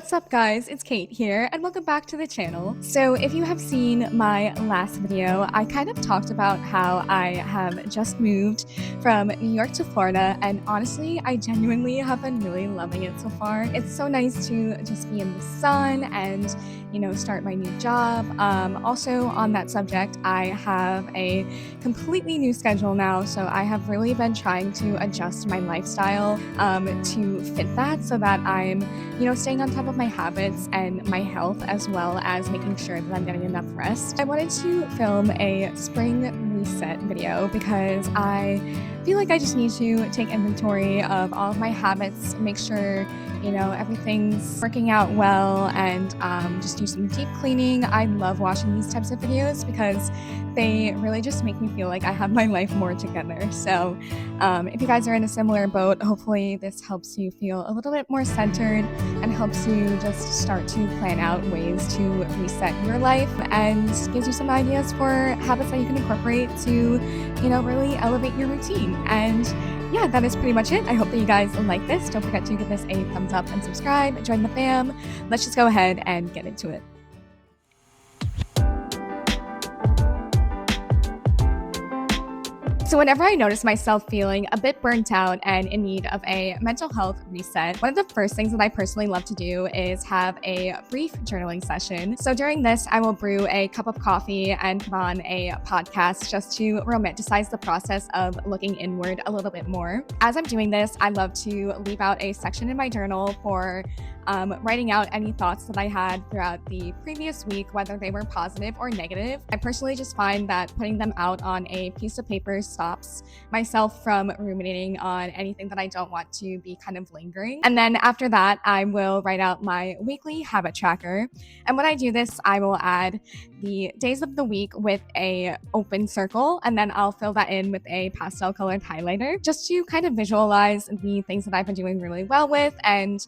What's up guys, it's Kate here and welcome back to the channel. So if you have seen my last video, I kind of talked about how I have just moved from New York to Florida, and honestly, I genuinely have been really loving it so far. It's so nice to just be in the sun and, start my new job. Also on that subject, I have a completely new schedule now, so I have really been trying to adjust my lifestyle to fit that so that I'm, staying on top of my habits and my health, as well as making sure that I'm getting enough rest. I wanted to film a spring reset video because I feel like I just need to take inventory of all of my habits, make sure everything's working out well, and just do some deep cleaning. I love watching these types of videos because they really just make me feel like I have my life more together. So if you guys are in a similar boat, hopefully this helps you feel a little bit more centered and helps you just start to plan out ways to reset your life and gives you some ideas for habits that you can incorporate to, really elevate your routine. And yeah, that is pretty much it. I hope that you guys like this. Don't forget to give this a thumbs up and subscribe. Join the fam. Let's just go ahead and get into it. So whenever I notice myself feeling a bit burnt out and in need of a mental health reset, one of the first things that I personally love to do is have a brief journaling session. So during this, I will brew a cup of coffee and put on a podcast just to romanticize the process of looking inward a little bit more. As I'm doing this, I love to leave out a section in my journal for writing out any thoughts that I had throughout the previous week, whether they were positive or negative. I personally just find that putting them out on a piece of paper stops myself from ruminating on anything that I don't want to be kind of lingering. And then after that, I will write out my weekly habit tracker. And when I do this, I will add the days of the week with a open circle, and then I'll fill that in with a pastel colored highlighter just to kind of visualize the things that I've been doing really well with and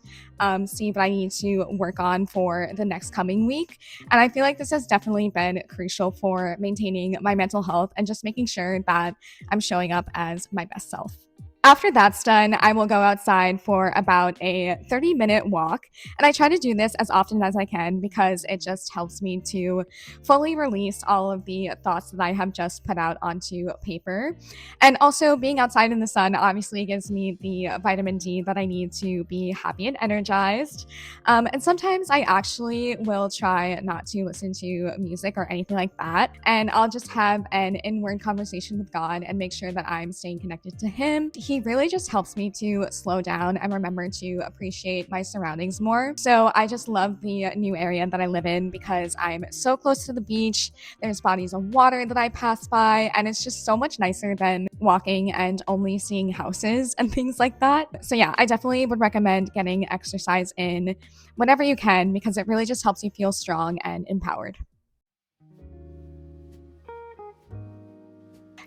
see what I need to work on for the next coming week. And I feel like this has definitely been crucial for maintaining my mental health and just making sure that I'm showing up as my best self. After that's done, I will go outside for about a 30-minute walk. And I try to do this as often as I can because it just helps me to fully release all of the thoughts that I have just put out onto paper. And also being outside in the sun obviously gives me the vitamin D that I need to be happy and energized. And sometimes I actually will try not to listen to music or anything like that. And I'll just have an inward conversation with God and make sure that I'm staying connected to Him. He really just helps me to slow down and remember to appreciate my surroundings more. So I just love the new area that I live in because I'm so close to the beach. There's bodies of water that I pass by, and it's just so much nicer than walking and only seeing houses and things like that. So yeah, I definitely would recommend getting exercise in whenever you can because it really just helps you feel strong and empowered.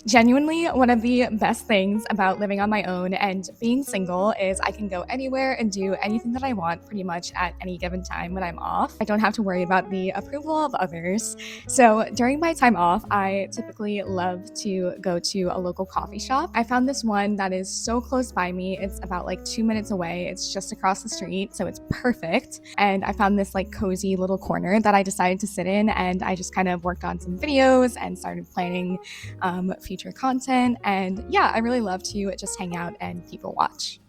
Genuinely, one of the best things about living on my own and being single is I can go anywhere and do anything that I want pretty much at any given time when I'm off. I don't have to worry about the approval of others. So during my time off, I typically love to go to a local coffee shop. I found this one that is so close by me. It's about 2 minutes away. It's just across the street, so it's perfect. And I found this cozy little corner that I decided to sit in, and I just kind of worked on some videos and started planning future content. And yeah, I really love to just hang out and people watch.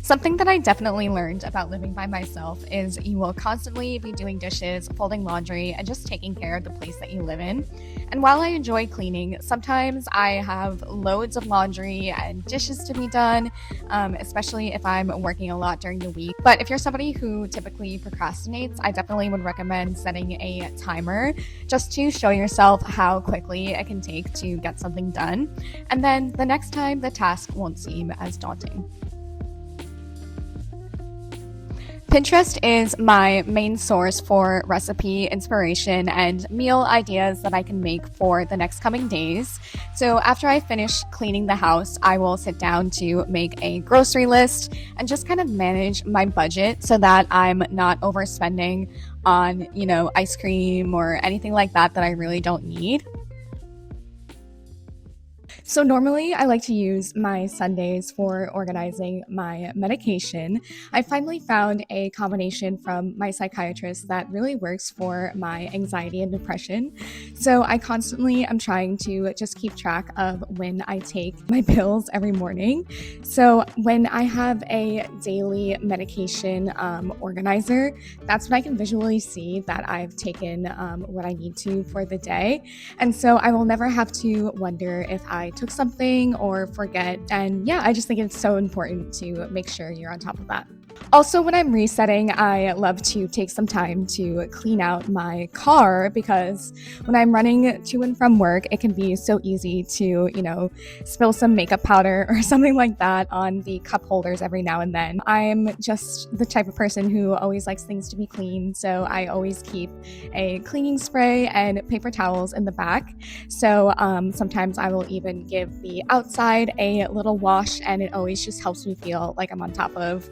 Something that I definitely learned about living by myself is you will constantly be doing dishes, folding laundry, and just taking care of the place that you live in. And while I enjoy cleaning, sometimes I have loads of laundry and dishes to be done, especially if I'm working a lot during the week. But if you're somebody who typically procrastinates, I definitely would recommend setting a timer just to show yourself how quickly it can take to get something done. And then the next time, the task won't seem as daunting. Pinterest is my main source for recipe inspiration and meal ideas that I can make for the next coming days. So after I finish cleaning the house, I will sit down to make a grocery list and just kind of manage my budget so that I'm not overspending on, ice cream or anything like that I really don't need. So normally I like to use my Sundays for organizing my medication. I finally found a combination from my psychiatrist that really works for my anxiety and depression. So I constantly am trying to just keep track of when I take my pills every morning. So when I have a daily medication organizer, that's when I can visually see that I've taken what I need to for the day. And so I will never have to wonder if I took something or forget. And yeah, I just think it's so important to make sure you're on top of that. Also, when I'm resetting, I love to take some time to clean out my car because when I'm running to and from work, it can be so easy to, spill some makeup powder or something like that on the cup holders every now and then. I'm just the type of person who always likes things to be clean, so I always keep a cleaning spray and paper towels in the back. So sometimes I will even give the outside a little wash, and it always just helps me feel like I'm on top of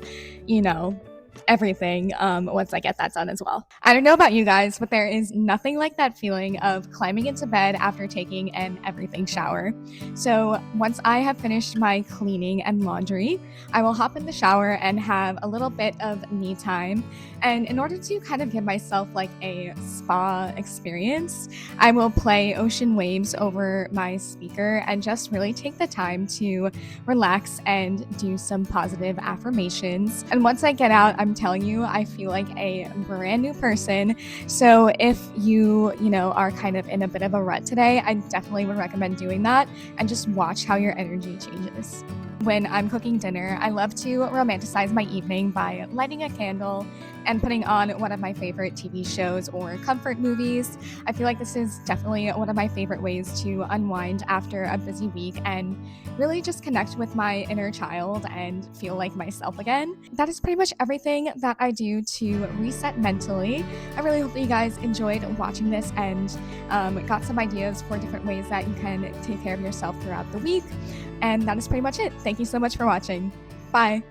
everything once I get that done as well. I don't know about you guys, but there is nothing like that feeling of climbing into bed after taking an everything shower. So once I have finished my cleaning and laundry, I will hop in the shower and have a little bit of me time. And in order to kind of give myself like a spa experience, I will play ocean waves over my speaker and just really take the time to relax and do some positive affirmations. And once I get out, I'm telling you, I feel like a brand new person. So if you are kind of in a bit of a rut today, I definitely would recommend doing that and just watch how your energy changes. When I'm cooking dinner, I love to romanticize my evening by lighting a candle and putting on one of my favorite TV shows or comfort movies. I feel like this is definitely one of my favorite ways to unwind after a busy week and really just connect with my inner child and feel like myself again. That is pretty much everything that I do to reset mentally. I really hope that you guys enjoyed watching this and got some ideas for different ways that you can take care of yourself throughout the week. And that is pretty much it. Thank you so much for watching. Bye.